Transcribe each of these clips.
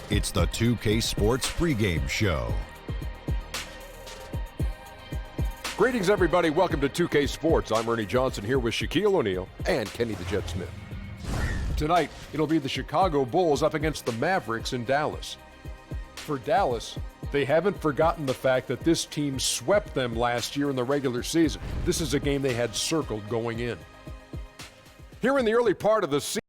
It's the 2K Sports pregame show. Greetings, everybody. Welcome to 2K Sports. I'm Ernie Johnson here with Shaquille O'Neal and Kenny the Jet Smith. Tonight, it'll be the Chicago Bulls up against the Mavericks in Dallas. For Dallas, they haven't forgotten the fact that this team swept them last year in the regular season. This is a game they had circled going in. Here in the early part of the season,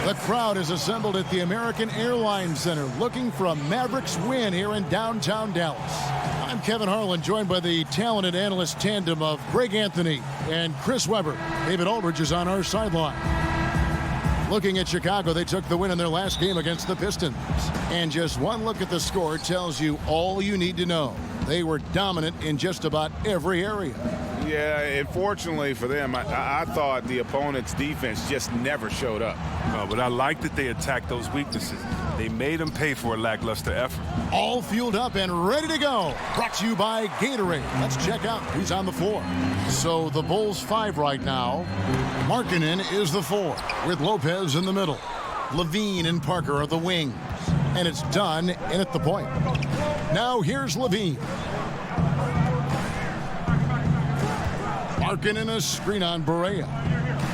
the crowd is assembled at the American Airlines Center looking for a Mavericks win here in downtown Dallas. I'm Kevin Harlan, joined by the talented analyst tandem of Greg Anthony and Chris Webber. David Aldridge is on our sideline. Looking at Chicago, they took the win in their last game against the Pistons. And just one look at the score tells you all you need to know. They were dominant in just about every area. Yeah, unfortunately for them, I thought the opponent's defense just never showed up. But I like that they attacked those weaknesses. They made them pay for a lackluster effort. All fueled up and ready to go. Brought to you by Gatorade. Let's check out who's on the floor. So the Bulls 5 right now. Markkanen is the 4 with Lopez in the middle. Levine and Parker are the wings. And it's done in at the point. Now here's Levine. Markkanen a screen on Barea.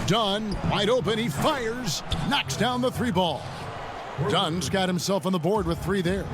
Dunn, wide open, he fires, knocks down the 3 ball. Dunn's got himself on the board with 3 there.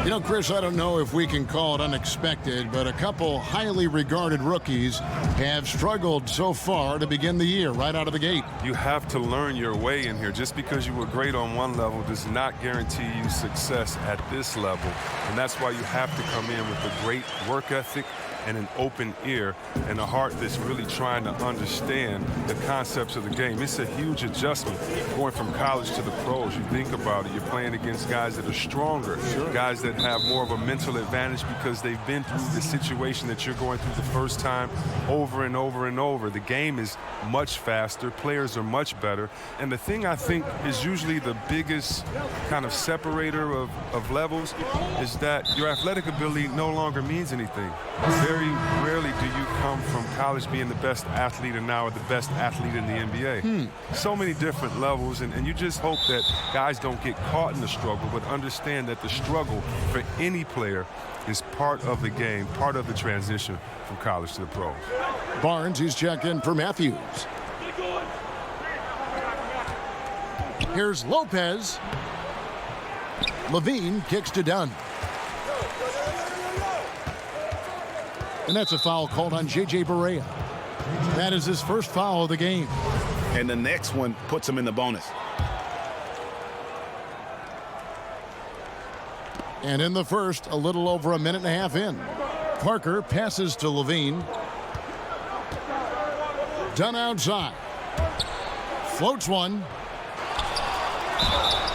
You know, Chris, I don't know if we can call it unexpected, but a couple highly regarded rookies have struggled so far to begin the year right out of the gate. You have to learn your way in here. Just because you were great on one level does not guarantee you success at this level. And that's why you have to come in with a great work ethic and an open ear and a heart that's really trying to understand the concepts of the game. It's a huge adjustment going from college to the pros. You think about it, you're playing against guys that are stronger, guys that have more of a mental advantage because they've been through the situation that you're going through the first time over and over and over. The game is much faster, players are much better, and the thing I think is usually the biggest kind of separator of levels is that your athletic ability no longer means anything. Very rarely do you come from college being the best athlete and now the best athlete in the NBA. So many different levels, and you just hope that guys don't get caught in the struggle, but understand that the struggle for any player is part of the game, part of the transition from college to the pros. Barnes, he's checked in for Matthews. Here's Lopez. Levine kicks to Dunn. And that's a foul called on J.J. Barea. That is his first foul of the game. And the next one puts him in the bonus. And in the first, a little over a minute and a half in. Parker passes to Levine. Dunn outside. Floats one.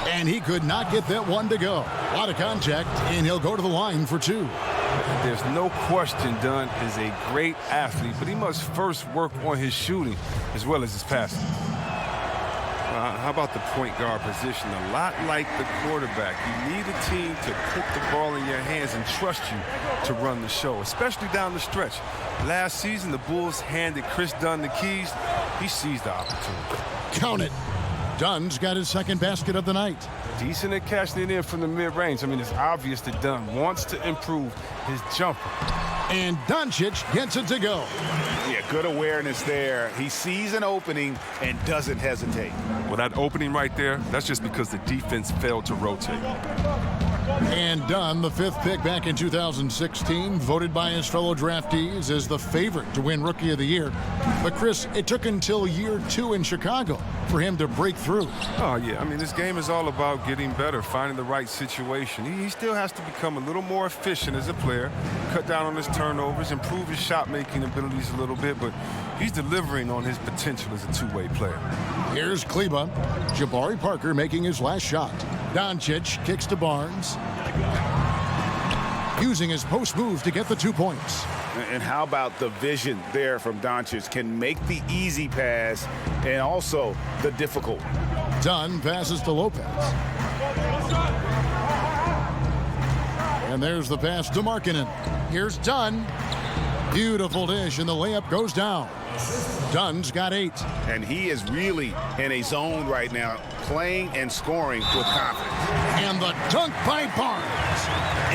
And he could not get that one to go. A lot of contact, and he'll go to the line for 2. There's no question Dunn is a great athlete, but he must first work on his shooting as well as his passing. How about the point guard position? A lot like the quarterback. You need a team to put the ball in your hands and trust you to run the show, especially down the stretch. Last season, the Bulls handed Chris Dunn the keys. He seized the opportunity. Count it. Dunn's got his second basket of the night. Decent at cashing it in from the mid-range. I mean, it's obvious that Dunn wants to improve his jumper. And Doncic gets it to go. Yeah, good awareness there. He sees an opening and doesn't hesitate. Well, that opening right there, that's just because the defense failed to rotate. And Dunn, the 5th pick back in 2016, voted by his fellow draftees as the favorite to win Rookie of the Year. But Chris, it took until year 2 in Chicago for for him to break through. Oh, yeah. I mean, this game is all about getting better, finding the right situation. He still has to become a little more efficient as a player, cut down on his turnovers, improve his shot-making abilities a little bit, but he's delivering on his potential as a two-way player. Here's Kleba. Jabari Parker making his last shot. Doncic kicks to Barnes. Using his post move to get the 2 points. And how about the vision there from Doncic? Can make the easy pass and also the difficult. Dunn passes to Lopez. And there's the pass to Markkanen. Here's Dunn. Beautiful dish, and the layup goes down. Dunn's got 8. And he is really in a zone right now, playing and scoring with confidence. And the dunk by Barnes.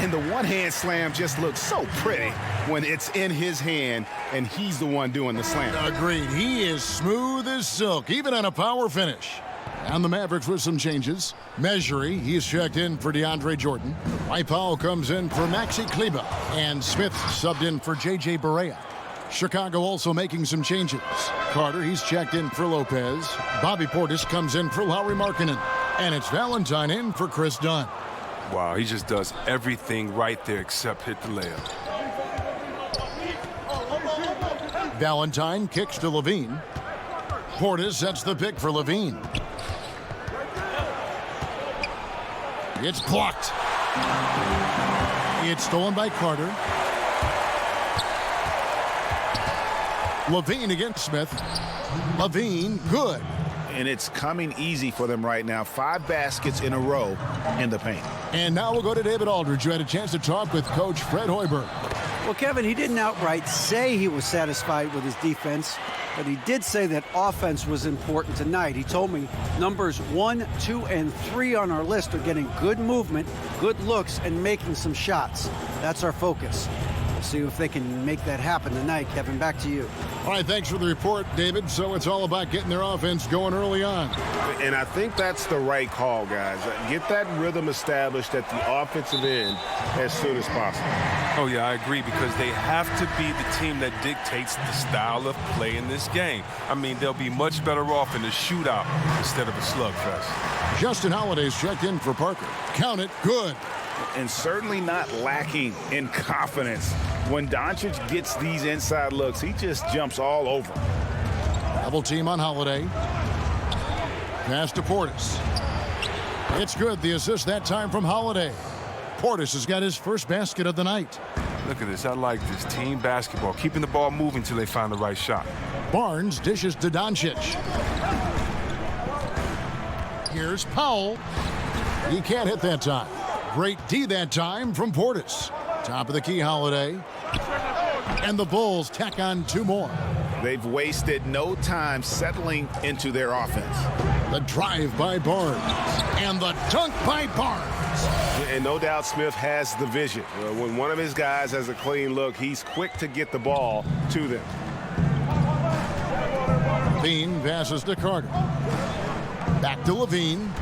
And the one-hand slam just looks so pretty when it's in his hand and he's the one doing the slam. Agreed. He is smooth as silk, even on a power finish. And the Mavericks with some changes. Measury, he's checked in for DeAndre Jordan. Mike Powell comes in for Maxi Kleba. And Smith subbed in for J.J. Barea. Chicago also making some changes. Carter, he's checked in for Lopez. Bobby Portis comes in for Lauri Markkanen. And it's Valentine in for Chris Dunn. Wow, he just does everything right there except hit the layup. Valentine kicks to Levine. Portis sets the pick for Levine. It's blocked. It's stolen by Carter. Levine against Smith. Levine, good. And it's coming easy for them right now. 5 baskets in a row in the paint. And now we'll go to David Aldridge, who had a chance to talk with Coach Fred Hoiberg. Well, Kevin, he didn't outright say he was satisfied with his defense, but he did say that offense was important tonight. He told me numbers 1, 2, and 3 on our list are getting good movement, good looks, and making some shots. That's our focus. We'll see if they can make that happen tonight. Kevin, back to you. All right, thanks for the report, David. So it's all about getting their offense going early on. And I think that's the right call, guys. Get that rhythm established at the offensive end as soon as possible. Oh, yeah, I agree, because they have to be the team that dictates the style of play in this game. I mean, they'll be much better off in a shootout instead of a slugfest. Justin Holiday's checked in for Parker. Count it, good. And certainly not lacking in confidence. When Doncic gets these inside looks, he just jumps all over. Double team on Holiday. Pass to Portis. It's good. The assist that time from Holiday. Portis has got his first basket of the night. Look at this. I like this. Team basketball. Keeping the ball moving till they find the right shot. Barnes dishes to Doncic. Here's Powell. He can't hit that time. Great D that time from Portis. Top of the key, Holiday. And the Bulls tack on 2 more. They've wasted no time settling into their offense. The drive by Barnes. And the dunk by Barnes. And no doubt Smith has the vision. When one of his guys has a clean look, he's quick to get the ball to them. Levine passes to Carter. Back to Levine.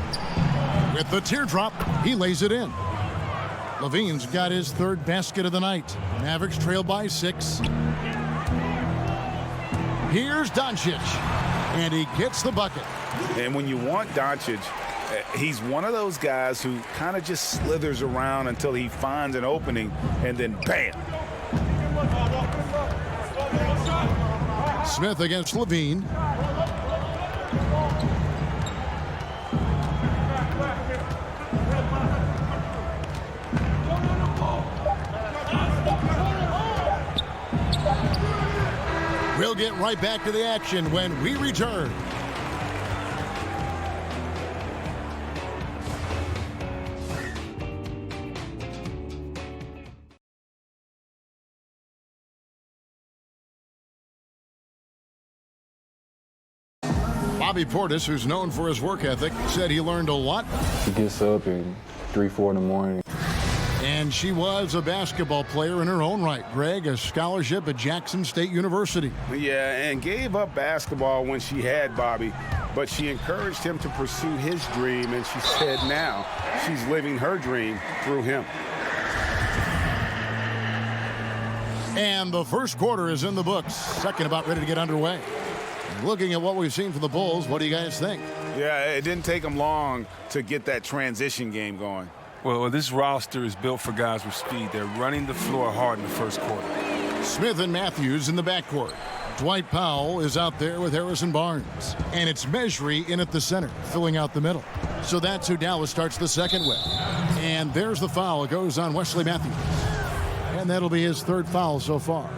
With the teardrop, he lays it in. Levine's got his 3rd basket of the night. Mavericks trail by 6. Here's Doncic. And he gets the bucket. And when you want Doncic, he's one of those guys who kind of just slithers around until he finds an opening, and then bam. Smith against Levine. We'll get right back to the action when we return. Bobby Portis, who's known for his work ethic, said he learned a lot. He gets up at 3, 4 in the morning. And she was a basketball player in her own right. Greg, a scholarship at Jackson State University. Yeah, and gave up basketball when she had Bobby, but she encouraged him to pursue his dream, and she said now she's living her dream through him. And the first quarter is in the books. Second about ready to get underway. Looking at what we've seen from the Bulls, what do you guys think? Yeah, it didn't take them long to get that transition game going. Well, this roster is built for guys with speed. They're running the floor hard in the first quarter. Smith and Matthews in the backcourt. Dwight Powell is out there with Harrison Barnes. And it's Mejri in at the center, filling out the middle. So that's who Dallas starts the second with. And there's the foul. It goes on Wesley Matthews. And that'll be his third foul so far.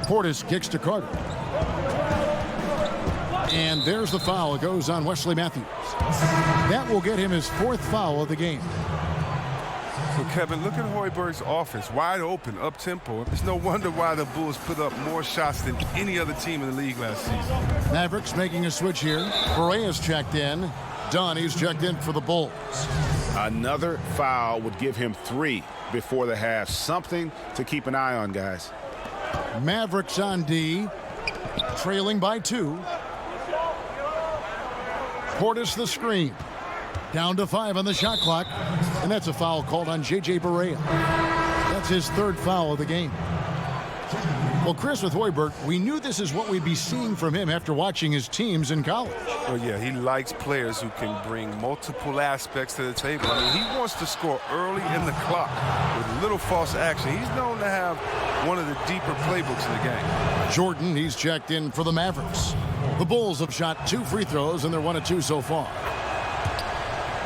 Portis kicks to Carter. And there's the foul. It goes on Wesley Matthews. That will get him his fourth foul of the game. So, Kevin, look at Hoiberg's offense. Wide open, up-tempo. It's no wonder why the Bulls put up more shots than any other team in the league last season. Mavericks making a switch here. Correa's checked in. Dunn, he's checked in for the Bulls. Another foul would give him 3 before the half. Something to keep an eye on, guys. Mavericks on D, trailing by 2. Portis the screen. Down to 5 on the shot clock. And that's a foul called on J.J. Barea. That's his third foul of the game. Well, Chris, with Hoiberg, we knew this is what we'd be seeing from him after watching his teams in college. Well, yeah, he likes players who can bring multiple aspects to the table. I mean, he wants to score early in the clock with little false action. He's known to have one of the deeper playbooks in the game. Jordan, he's checked in for the Mavericks. The Bulls have shot 2 free throws, and they're 1 of 2 so far.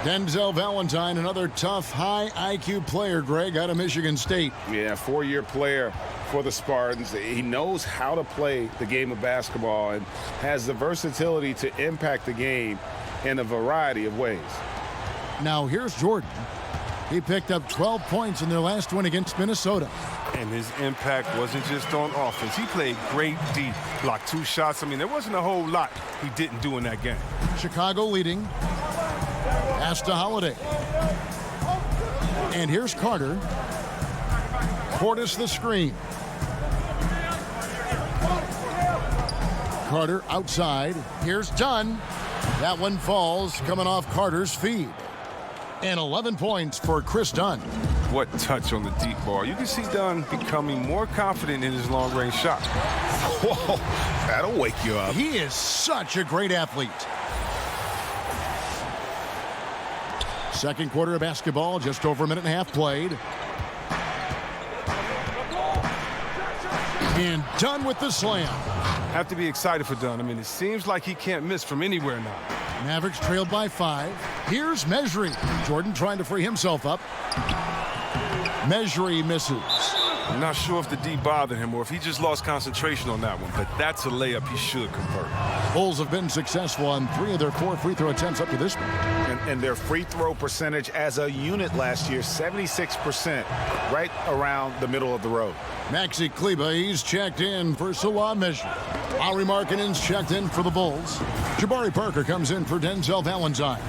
Denzel Valentine, another tough, high IQ player, Greg, out of Michigan State. Yeah, 4-year player for the Spartans. He knows how to play the game of basketball and has the versatility to impact the game in a variety of ways. Now here's Jordan. He picked up 12 points in their last win against Minnesota. And his impact wasn't just on offense. He played great D, blocked 2 shots. I mean, there wasn't a whole lot he didn't do in that game. Chicago leading. Pass to Holiday. And here's Carter. Portis the screen. Carter outside. Here's Dunn. That one falls, coming off Carter's feed. And 11 points for Chris Dunn. What touch on the deep ball. You can see Dunn becoming more confident in his long-range shot. Whoa, that'll wake you up. He is such a great athlete. Second quarter of basketball, just over a minute and a half played. And Dunn with the slam. Have to be excited for Dunn. I mean, it seems like he can't miss from anywhere now. Mavericks trailed by 5. Here's Mejri. Jordan trying to free himself up. Mejri misses. I'm not sure if the D bothered him or if he just lost concentration on that one, but that's a layup he should convert. Bulls have been successful on 3 of their 4 free throw attempts up to this point. And their free throw percentage as a unit last year, 76%, right around the middle of the road. Maxi Kleber, he's checked in for Salah Mejri. Lauri Markkanen's checked in for the Bulls. Jabari Parker comes in for Denzel Valentine.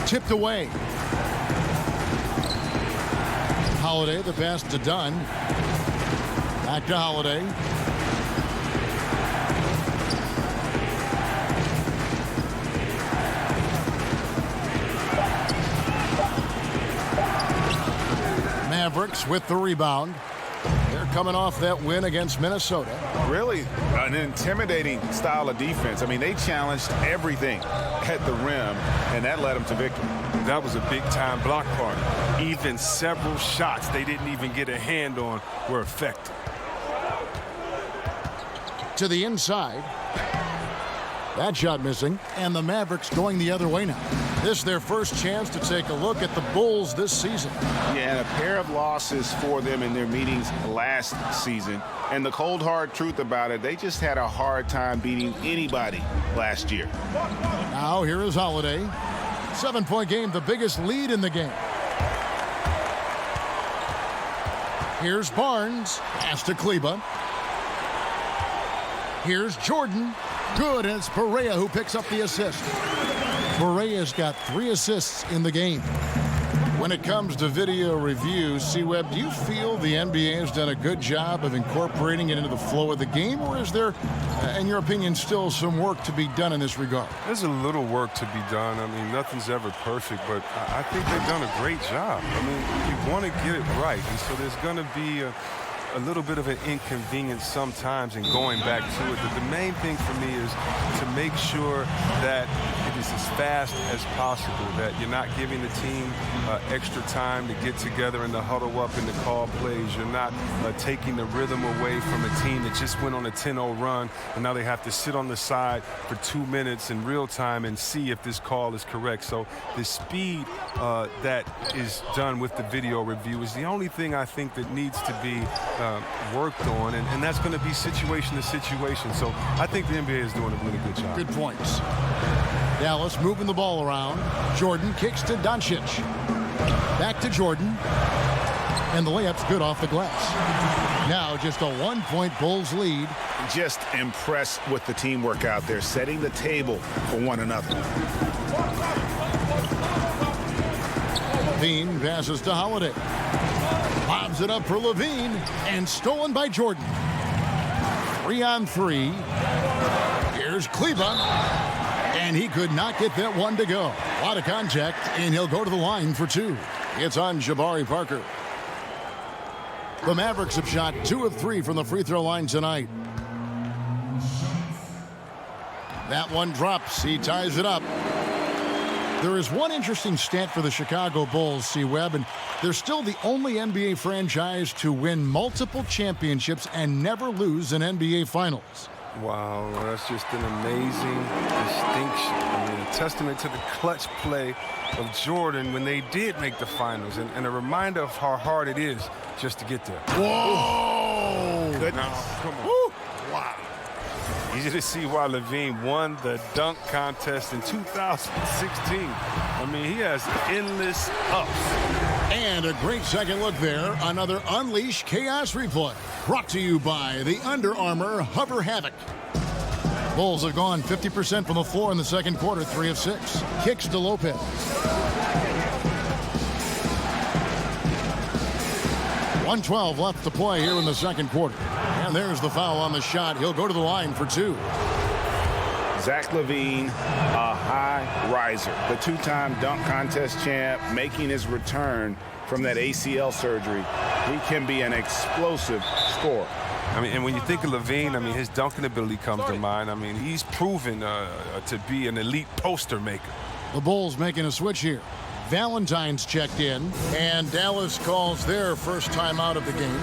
Tipped away. Holiday, the pass to Dunn. Back to Holiday. Mavericks with the rebound. They're coming off that win against Minnesota. Really an intimidating style of defense. I mean, they challenged everything at the rim, and that led them to victory. That was a big-time block party. Even several shots they didn't even get a hand on were effective. To the inside. That shot missing. And the Mavericks going the other way now. This is their first chance to take a look at the Bulls this season. Yeah, and a pair of losses for them in their meetings last season. And the cold, hard truth about it, they just had a hard time beating anybody last year. Now here is Holiday. 7-point game, the biggest lead in the game. Here's Barnes. Pass to Kleber. Here's Jordan. Good, and it's Barea who picks up the assist. Barea's got 3 assists in the game. When it comes to video review, C-Web, do you feel the NBA has done a good job of incorporating it into the flow of the game, or is there, in your opinion, still some work to be done in this regard? There's a little work to be done. I mean, nothing's ever perfect, but I think they've done a great job. I mean, you want to get it right, and so there's going to be a little bit of an inconvenience sometimes in going back to it. But the main thing for me is to make sure that it is as fast as possible, that you're not giving the team extra time to get together and to huddle up and to call plays. You're not taking the rhythm away from a team that just went on a 10-0 run, and now they have to sit on the side for 2 minutes in real time and see if this call is correct. So the speed that is done with the video review is the only thing I think that needs to be worked on, and that's going to be situation to situation. So I think the NBA is doing a really good job. Good points. Dallas moving the ball around. Jordan kicks to Doncic. Back to Jordan. And the layup's good off the glass. Now just a 1-point Bulls lead. Just impressed with the teamwork out there, setting the table for one another. Levine passes to Holiday. Lobs it up for Levine, and stolen by Jordan. 3-on-3. Here's Kleba, and he could not get that one to go. A lot of contact, and he'll go to the line for 2. It's on Jabari Parker. The Mavericks have shot 2 of 3 from the free throw line tonight. That one drops. He ties it up. There is one interesting stat for the Chicago Bulls, C-Web, and they're still the only NBA franchise to win multiple championships and never lose an NBA Finals. Wow, that's just an amazing distinction. I mean, a testament to the clutch play of Jordan when they did make the finals, and a reminder of how hard it is just to get there. Whoa! Goodness. Now, come on. Woo. Wow. Easy to see why Levine won the dunk contest in 2016. I mean, he has endless ups. And a great second look there. Another Unleash Chaos replay. Brought to you by the Under Armour Hover Havoc. Bulls have gone 50% from the floor in the second quarter, 3 of 6. Kicks to Lopez. .112 left to play here in the second quarter. And there's the foul on the shot. He'll go to the line for 2. Zach LaVine, a high riser. The 2-time dunk contest champ, making his return from that ACL surgery. He can be an explosive scorer. I mean, and when you think of LaVine, I mean, his dunking ability comes to mind. I mean, he's proven to be an elite poster maker. The Bulls making a switch here. Valentine's checked in, and Dallas calls their first time out of the game.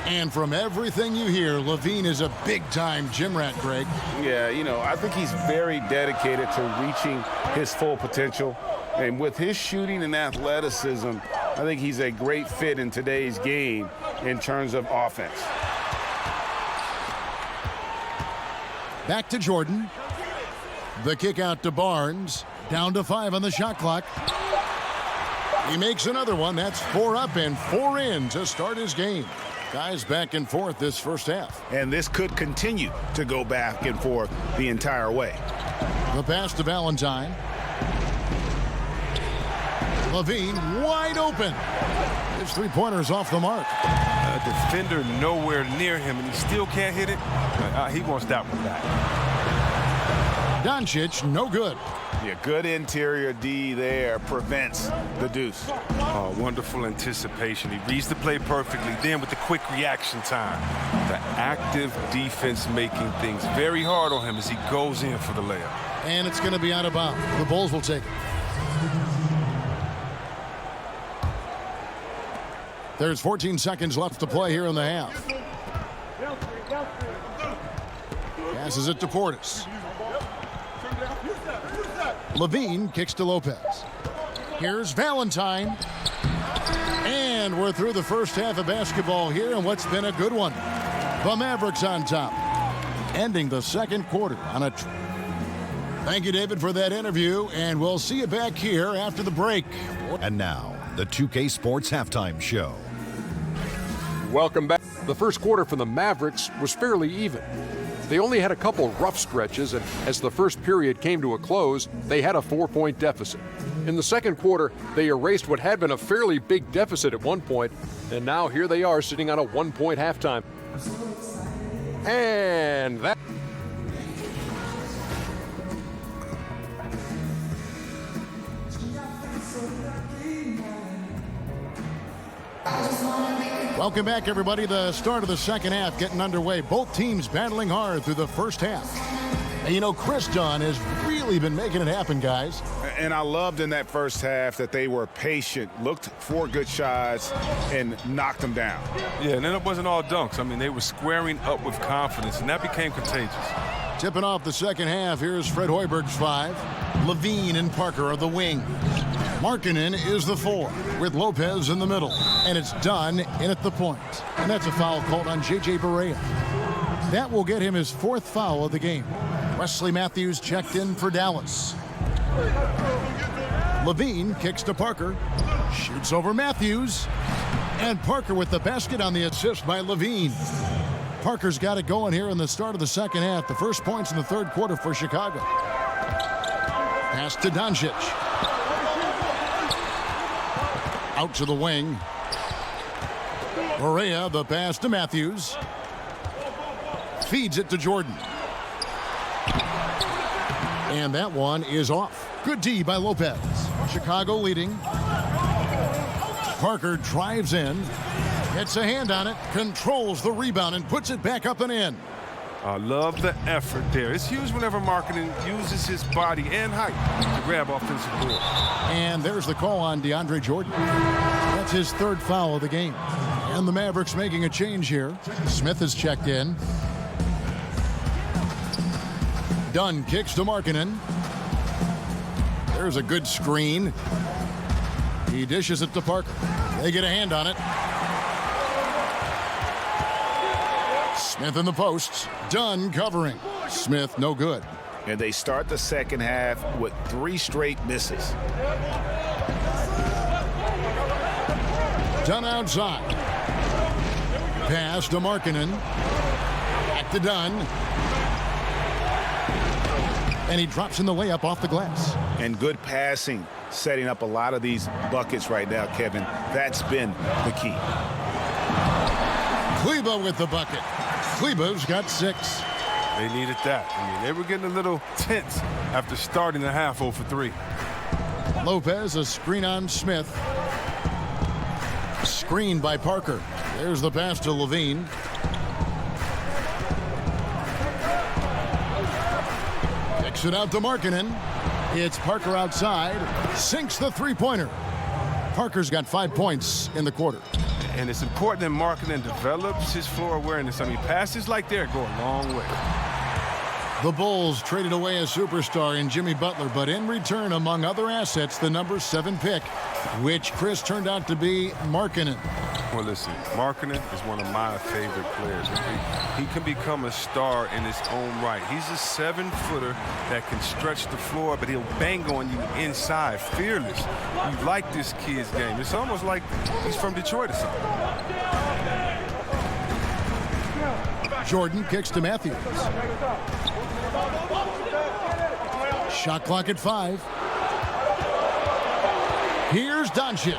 And from everything you hear, Levine is a big-time gym rat, Greg. Yeah, you know, I think he's very dedicated to reaching his full potential. And with his shooting and athleticism, I think he's a great fit in today's game in terms of offense. Back to Jordan. The kick out to Barnes. Down to 5 on the shot clock. He makes another one. That's 4 up and 4 in to start his game. Guys back and forth this first half. And this could continue to go back and forth the entire way. The pass to Valentine. Levine wide open. His three-pointer's off the mark. A defender nowhere near him, and he still can't hit it. He wants that one back. Doncic, no good. Yeah, good interior D there, prevents the deuce. Oh, wonderful anticipation. He reads the play perfectly. Then with the quick reaction time, the active defense making things very hard on him as he goes in for the layup. And it's going to be out of bounds. The Bulls will take it. There's 14 seconds left to play here in the half. Passes it to Portis. Levine kicks to Lopez. Here's Valentine. And we're through the first half of basketball here, and what's been a good one. The Mavericks on top, ending the second quarter on a... Thank you, David, for that interview, and we'll see you back here after the break. And now, the 2K Sports Halftime Show. Welcome back. The first quarter for the Mavericks was fairly even. They only had a couple rough stretches, and as the first period came to a close, they had a 4-point deficit. In the second quarter, they erased what had been a fairly big deficit at one point, and now here they are sitting on a 1-point halftime. And that... Welcome back, everybody. The start of the second half getting underway. Both teams battling hard through the first half. And you know, Chris Dunn has really been making it happen, guys. And I loved in that first half that they were patient, looked for good shots, and knocked them down. Yeah, and then it wasn't all dunks. I mean, they were squaring up with confidence, and that became contagious. Tipping off the second half, here's Fred Hoiberg's 5. Levine and Parker are the wing. Markkanen is the 4, with Lopez in the middle. And it's Dunn in at the point. And that's a foul called on J.J. Barea. That will get him his 4th foul of the game. Wesley Matthews checked in for Dallas. Levine kicks to Parker. Shoots over Matthews. And Parker with the basket on the assist by Levine. Parker's got it going here in the start of the second half. The first points in the third quarter for Chicago. Pass to Doncic. Out to the wing. Barea, the pass to Matthews. Feeds it to Jordan. And that one is off. Good D by Lopez. Chicago leading. Parker drives in. Gets a hand on it. Controls the rebound and puts it back up and in. I love the effort there. It's huge whenever Markkanen uses his body and height to grab offensive boards. And there's the call on DeAndre Jordan. That's his 3rd foul of the game. And the Mavericks making a change here. Smith has checked in. Dunn kicks to Markkanen. There's a good screen. He dishes it to Parker. They get a hand on it. Smith in the posts. Dunn covering. Smith no good. And they start the second half with 3 straight misses. Dunn outside. Pass to Markkanen. Back to Dunn. And he drops in the layup off the glass. And good passing, setting up a lot of these buckets right now, Kevin. That's been the key. Kleber with the bucket. Kleber's got 6. They needed that. I mean, they were getting a little tense after starting the half 0 for 3. Lopez, a screen on Smith. Screened by Parker. There's the pass to Levine. Kicks it out to Markkanen. It's Parker outside. Sinks the three-pointer. Parker's got 5 points in the quarter. And it's important that Markkanen develops his floor awareness. I mean, passes like that go a long way. The Bulls traded away a superstar in Jimmy Butler, but in return, among other assets, the number 7 pick, which Chris turned out to be Markkanen. Well, listen, Markkanen is one of my favorite players. He can become a star in his own right. He's a 7-footer that can stretch the floor, but he'll bang on you inside, fearless. You like this kid's game. It's almost like he's from Detroit or something. Jordan kicks to Matthews. Shot clock at 5. Here's Doncic,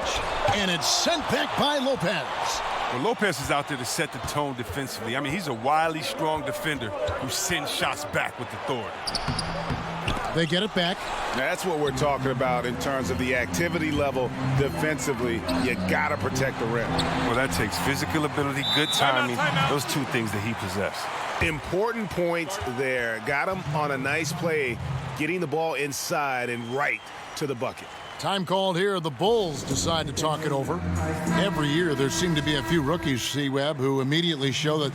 and it's sent back by Lopez. Well, Lopez is out there to set the tone defensively. I mean, he's a wily, strong defender who sends shots back with authority. They get it back. That's what we're talking about in terms of the activity level defensively. You got to protect the rim. Well, that takes physical ability, good timing, those 2 things that he possesses. Important points there. Got him on a nice play, getting the ball inside and right to the bucket. Time called here. The Bulls decide to talk it over. Every year there seem to be a few rookies, C-Web, who immediately show that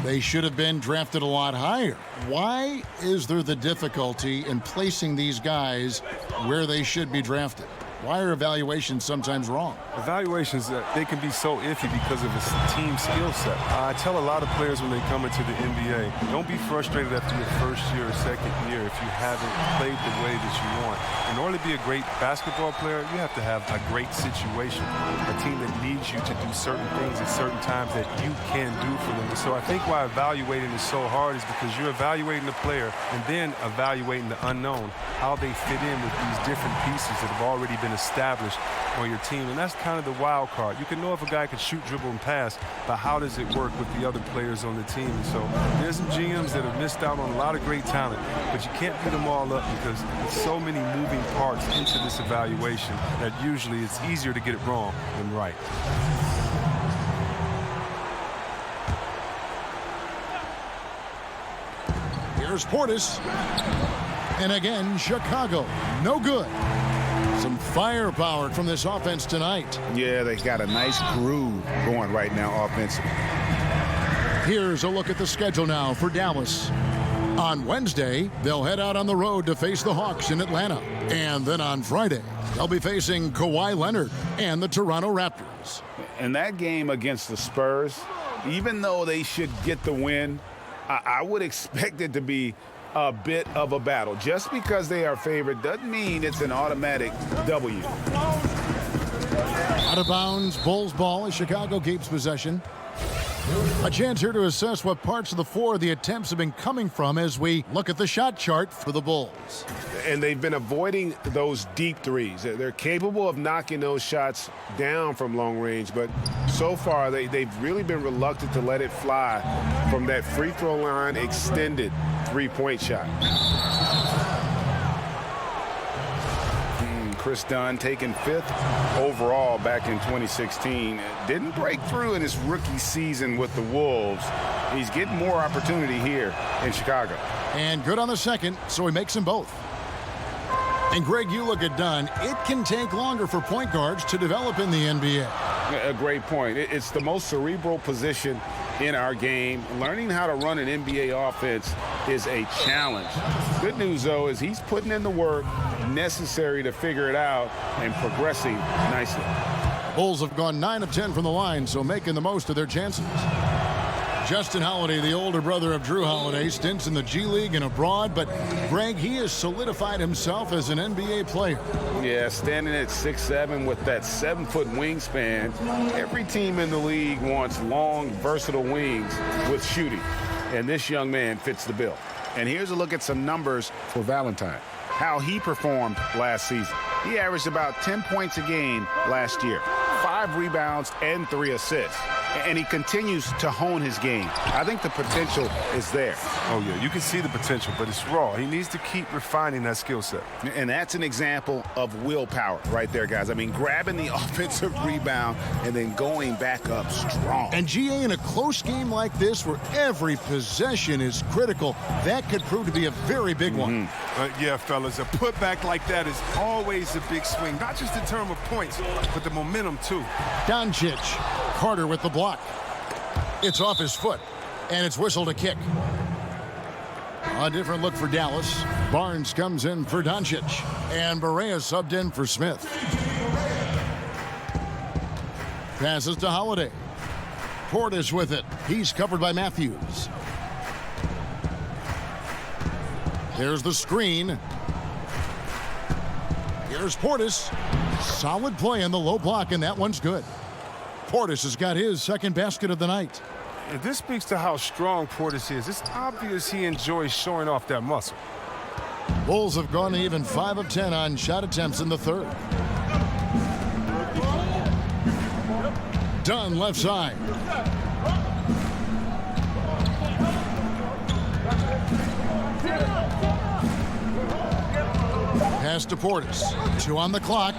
they should have been drafted a lot higher. Why is there the difficulty in placing these guys where they should be drafted? Why are evaluations sometimes wrong? Evaluations, they can be so iffy because of its team skill set. I tell a lot of players when they come into the NBA, don't be frustrated after your first year or second year if you haven't played the way that you want. In order to be a great basketball player, you have to have a great situation, a team that needs you to do certain things at certain times that you can do for them. And so I think why evaluating is so hard is because you're evaluating the player and then evaluating the unknown, how they fit in with these different pieces that have already been established on your team. And that's kind of the wild card. You can know if a guy can shoot, dribble, and pass, but how does it work with the other players on the team? And so there's some GMs that have missed out on a lot of great talent, but you can't beat them all up because there's so many moving parts into this evaluation that usually it's easier to get it wrong than right. Here's Portis. And again, Chicago, no good. Some firepower from this offense tonight. Yeah, they got a nice groove going right now offensively. Here's a look at the schedule now for Dallas. On Wednesday, they'll head out on the road to face the Hawks in Atlanta. And then on Friday, they'll be facing Kawhi Leonard and the Toronto Raptors. And that game against the Spurs, even though they should get the win, I would expect it to be a bit of a battle. Just because they are favored doesn't mean it's an automatic W. Out of bounds, Bulls ball as Chicago keeps possession. A chance here to assess what parts of the floor the attempts have been coming from as we look at the shot chart for the Bulls. And they've been avoiding those deep threes. They're capable of knocking those shots down from long range, but so far they've really been reluctant to let it fly from that free throw line extended three-point shot. Chris Dunn taken 5th overall back in 2016. Didn't break through in his rookie season with the Wolves. He's getting more opportunity here in Chicago. And good on the second, so he makes them both. And Greg, you look at Dunn. It can take longer for point guards to develop in the NBA. A great point. It's the most cerebral position in our game. Learning how to run an NBA offense is a challenge. Good news, though, is he's putting in the work necessary to figure it out and progressing nicely. Bulls have gone 9 of 10 from the line, so making the most of their chances. Justin Holiday, the older brother of Drew Holiday, stints in the G League and abroad, but Greg, he has solidified himself as an NBA player. Yeah, standing at 6'7" with that 7-foot wingspan. Every team in the league wants long, versatile wings with shooting, and this young man fits the bill. And here's a look at some numbers for Valentine. How he performed last season. He averaged about 10 points a game last year, 5 rebounds and 3 assists. And he continues to hone his game. I think the potential is there. Oh, yeah, you can see the potential, but it's raw. He needs to keep refining that skill set. And that's an example of willpower right there, guys. I mean, grabbing the offensive rebound and then going back up strong. And GA, in a close game like this where every possession is critical, that could prove to be a very big one. Yeah, fellas, a putback like that is always a big swing, not just in terms of points, but the momentum, too. Doncic. Carter with the block. It's off his foot, and it's whistled a kick. A different look for Dallas. Barnes comes in for Doncic, and Barea subbed in for Smith. Passes to Holiday. Portis with it. He's covered by Matthews. There's the screen. Here's Portis. Solid play in the low block, and that one's good. Portis has got his second basket of the night. And this speaks to how strong Portis is. It's obvious he enjoys showing off that muscle. Bulls have gone even 5 of 10 on shot attempts in the third. Dunn left side. Pass to Portis. 2 on the clock.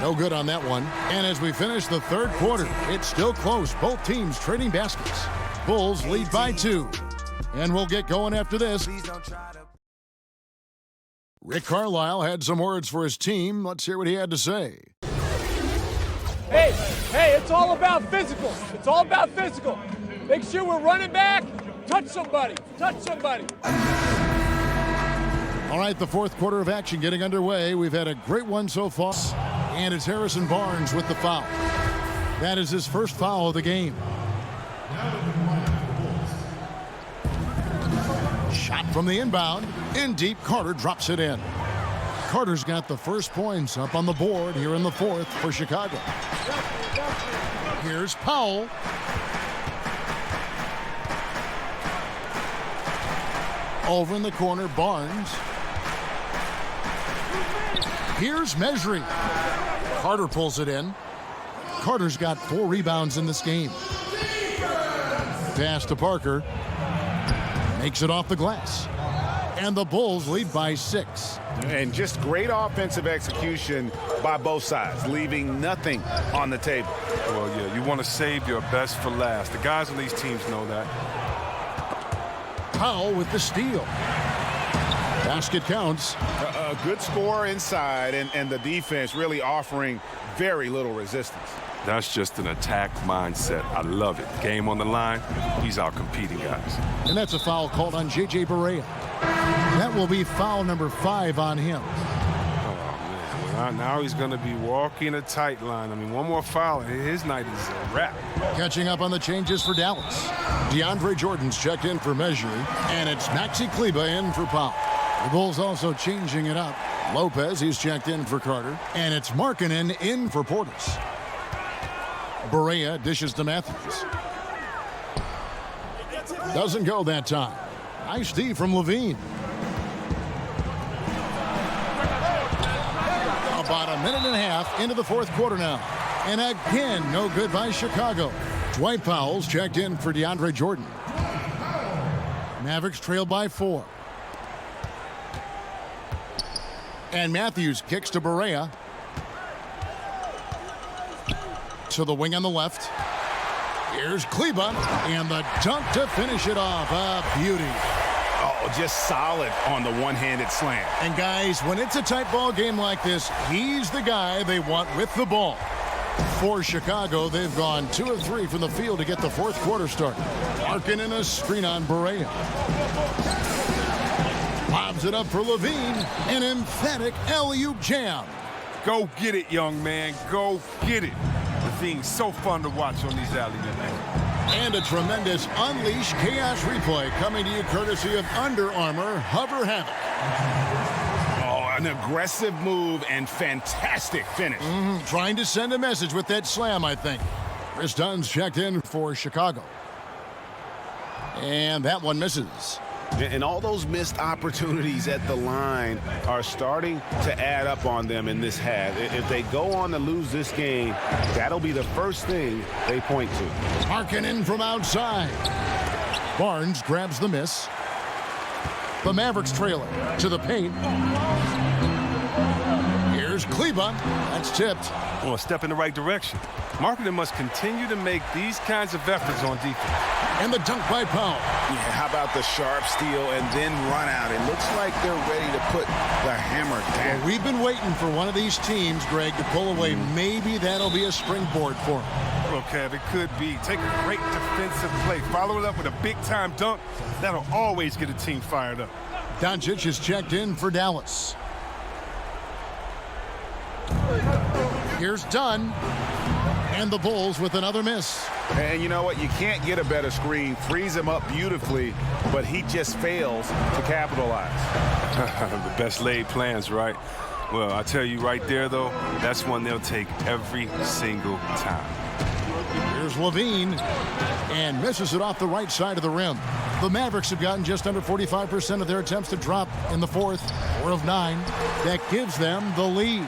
No good on that one. And as we finish the third quarter, it's still close. Both teams trading baskets. Bulls lead by 2. And we'll get going after this. Rick Carlisle had some words for his team. Let's hear what he had to say. Hey, it's all about physical. It's all about physical. Make sure we're running back. Touch somebody. All right, the fourth quarter of action getting underway. We've had a great one so far. And it's Harrison Barnes with the foul. That is his first foul of the game. Shot from the inbound. In deep, Carter drops it in. Carter's got the first points up on the board here in the fourth for Chicago. Here's Powell. Over in the corner, Barnes. Here's Mejri. Carter pulls it in. Carter's got 4 rebounds in this game. Pass to Parker. Makes it off the glass. And the Bulls lead by 6. And just great offensive execution by both sides, leaving nothing on the table. Well, yeah, you want to save your best for last. The guys on these teams know that. Powell with the steal. Basket counts. A good score inside, and the defense really offering very little resistance. That's just an attack mindset. I love it. Game on the line, he's out competing guys. And that's a foul called on J.J. Barea. That will be foul number 5 on him. Oh, man. Well, now he's going to be walking a tight line. I mean, one more foul, his night is a wrap. Catching up on the changes for Dallas. DeAndre Jordan's checked in for Mejri, and it's Maxi Kleber in for Powell. The Bulls also changing it up. Lopez, he's checked in for Carter, and it's Markkanen in for Portis. Barea dishes to Matthews. Doesn't go that time. Nice D from Levine. About a minute and a half into the fourth quarter now. And again, no good by Chicago. Dwight Powell's checked in for DeAndre Jordan. Mavericks trail by 4. And Matthews kicks to Barea. To the wing on the left. Here's Kleber, and the dunk to finish it off. A beauty. Oh, just solid on the one-handed slam. And guys, when it's a tight ball game like this, he's the guy they want with the ball. For Chicago, they've gone 2 of 3 from the field to get the fourth quarter started. Larkin in a screen on Barea. Lobs it up for Levine. An emphatic alley-oop jam. Go get it, young man. Go get it. Levine's so fun to watch on these alley-oops, man. And a tremendous Unleash Chaos replay coming to you courtesy of Under Armour Hover Havoc. Oh, an aggressive move and fantastic finish. Trying to send a message with that slam, I think. Chris Dunn's checked in for Chicago. And that one misses. And all those missed opportunities at the line are starting to add up on them in this half. If they go on to lose this game, that'll be the first thing they point to. Markkanen from outside. Barnes grabs the miss. The Mavericks trailing to the paint. Here's Kleber. That's tipped. Well, a step in the right direction. Markkanen must continue to make these kinds of efforts on defense. And the dunk by Powell. Yeah, how about the sharp steal and then run out? It looks like they're ready to put the hammer down. Well, we've been waiting for one of these teams, Greg, to pull away. Maybe that'll be a springboard for them. Well, Kev, it could be. Take a great defensive play. Follow it up with a big-time dunk. That'll always get a team fired up. Doncic is checked in for Dallas. Here's Dunn. And the Bulls with another miss. And you know what? You can't get a better screen. Frees him up beautifully, but he just fails to capitalize. The best laid plans, right? Well, I tell you right there, though, that's one they'll take every single time. Here's Levine. And misses it off the right side of the rim. The Mavericks have gotten just under 45% of their attempts to drop in the fourth. 4 of 9. That gives them the lead.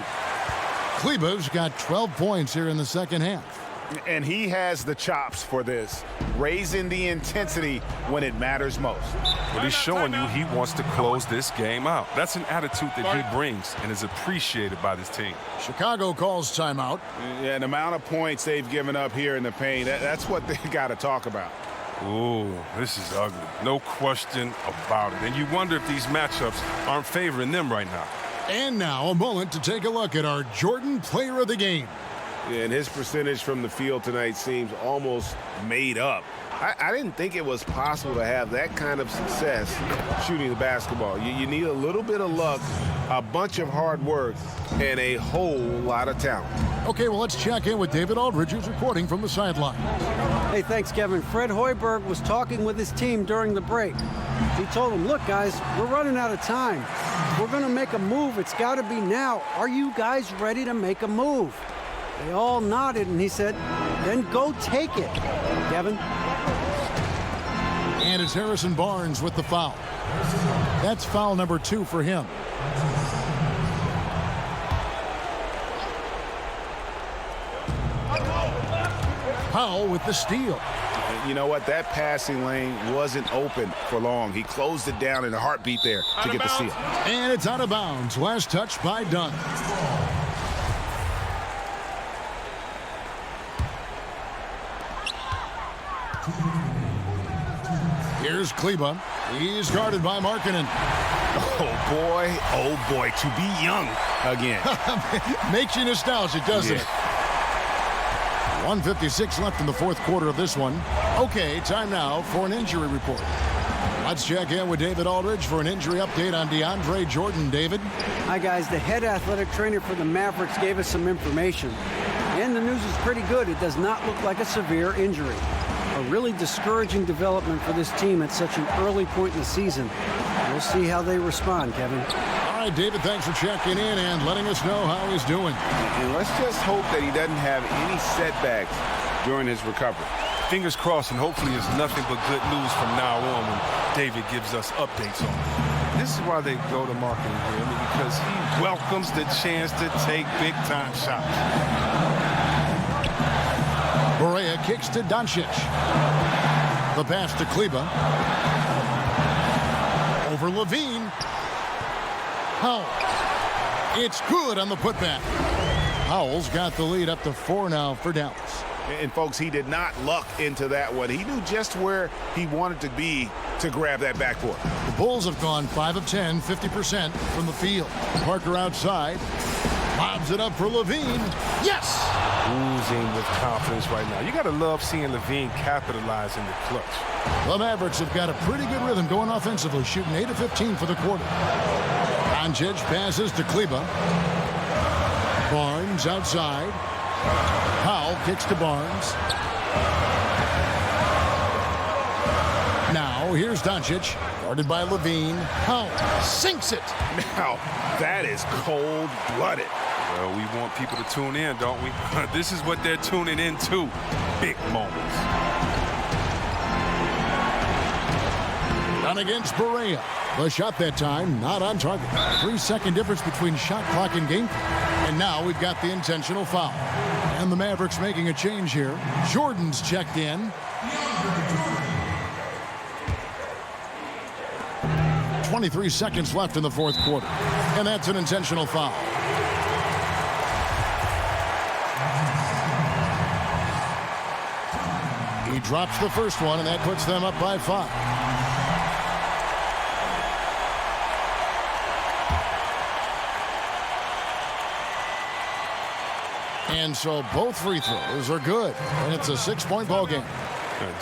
Kleber's got 12 points here in the second half. And he has the chops for this, raising the intensity when it matters most. But he's showing you he wants to close this game out. That's an attitude that he brings and is appreciated by this team. Chicago calls timeout. Yeah, the amount of points they've given up here in the paint, that's what they got to talk about. Ooh, this is ugly. No question about it. And you wonder if these matchups aren't favoring them right now. And now a moment to take a look at our Jordan Player of the Game. Yeah, and his percentage from the field tonight seems almost made up. I didn't think it was possible to have that kind of success shooting the basketball. You need a little bit of luck, a bunch of hard work, and a whole lot of talent. Okay, well, let's check in with David Aldridge, who's reporting from the sideline. Hey, thanks, Kevin. Fred Hoiberg was talking with his team during the break. He told them, look, guys, we're running out of time. We're going to make a move. It's got to be now. Are you guys ready to make a move? They all nodded, and he said, then go take it, Kevin. And it's Harrison Barnes with the foul. That's foul number 2 for him. Powell with the steal. You know what? That passing lane wasn't open for long. He closed it down in a heartbeat there to get the steal. And it's out of bounds. Last touch by Dunn. Here's Kleba. He's guarded by Markkanen. Oh boy, to be young again. Makes you nostalgic, doesn't it? 1:56 left in the fourth quarter of this one. Okay, time now for an injury report. Let's check in with David Aldridge for an injury update on DeAndre Jordan. David? Hi, guys. The head athletic trainer for the Mavericks gave us some information. And the news is pretty good. It does not look like a severe injury. A really discouraging development for this team at such an early point in the season. We'll see how they respond, Kevin. All right, David, thanks for checking in and letting us know how he's doing. And let's just hope that he doesn't have any setbacks during his recovery. Fingers crossed, and hopefully it's nothing but good news from now on when David gives us updates on it. This is why they go to marketing here, because he welcomes the chance to take big-time shots. Barea kicks to Doncic. The pass to Kleba. Over Levine. Powell. It's good on the putback. Powell's got the lead up to 4 now for Dallas. And folks, he did not luck into that one. He knew just where he wanted to be to grab that backboard. The Bulls have gone 5 of 10, 50% from the field. Parker outside. Lobs it up for Levine. Yes! Oozing with confidence right now. You got to love seeing Levine capitalize in the clutch. The Mavericks have got a pretty good rhythm going offensively, shooting 8 of 15 for the quarter. Doncic passes to Kleba. Barnes outside. Powell kicks to Barnes. Now here's Doncic, guarded by Levine. Powell sinks it. Now, that is cold-blooded. Well, we want people to tune in, don't we? This is what they're tuning into. Big moments. Done against Barea. The shot that time, not on target. 3-second difference between shot clock and game clock. And now we've got the intentional foul. And the Mavericks making a change here. Jordan's checked in. 23 seconds left in the fourth quarter. And that's an intentional foul. He drops the first one, and that puts them up by 5. And so both free throws are good, and it's a 6-point ball game.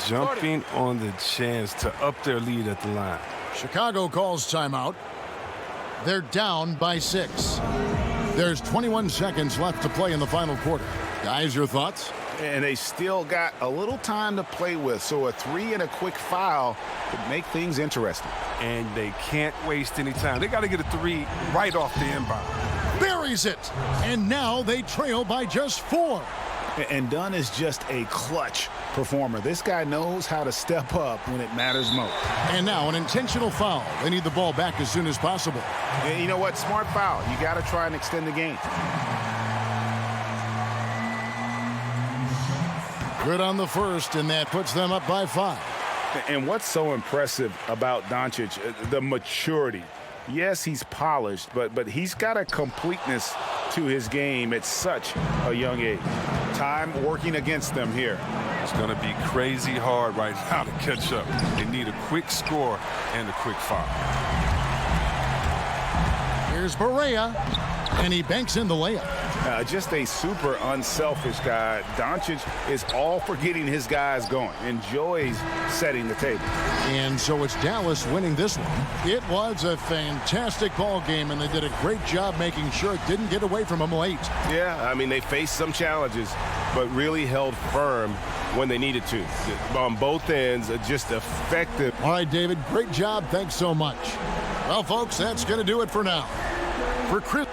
Jumping on the chance to up their lead at the line. Chicago calls timeout. They're down by 6. There's 21 seconds left to play in the final quarter. Guys, your thoughts? And they still got a little time to play with, so a 3 and a quick foul could make things interesting. And they can't waste any time. They got to get a 3 right off the inbound. Buries it. And now they trail by just 4. And Dunn is just a clutch performer. This guy knows how to step up when it matters most. And now an intentional foul. They need the ball back as soon as possible. And you know what? Smart foul. You got to try and extend the game. Good on the first, and that puts them up by 5. And what's so impressive about Doncic, the maturity. Yes, he's polished, but he's got a completeness to his game at such a young age. Time working against them here. It's going to be crazy hard right now to catch up. They need a quick score and a quick foul. Here's Barea, and he banks in the layup. Just a super unselfish guy. Doncic is all for getting his guys going, enjoys setting the table. And so it's Dallas winning this one. It was a fantastic ball game, and they did a great job making sure it didn't get away from them late. Yeah, I mean, they faced some challenges, but really held firm when they needed to. On both ends, just effective. All right, David, great job. Thanks so much. Well, folks, that's going to do it for now. For Chris.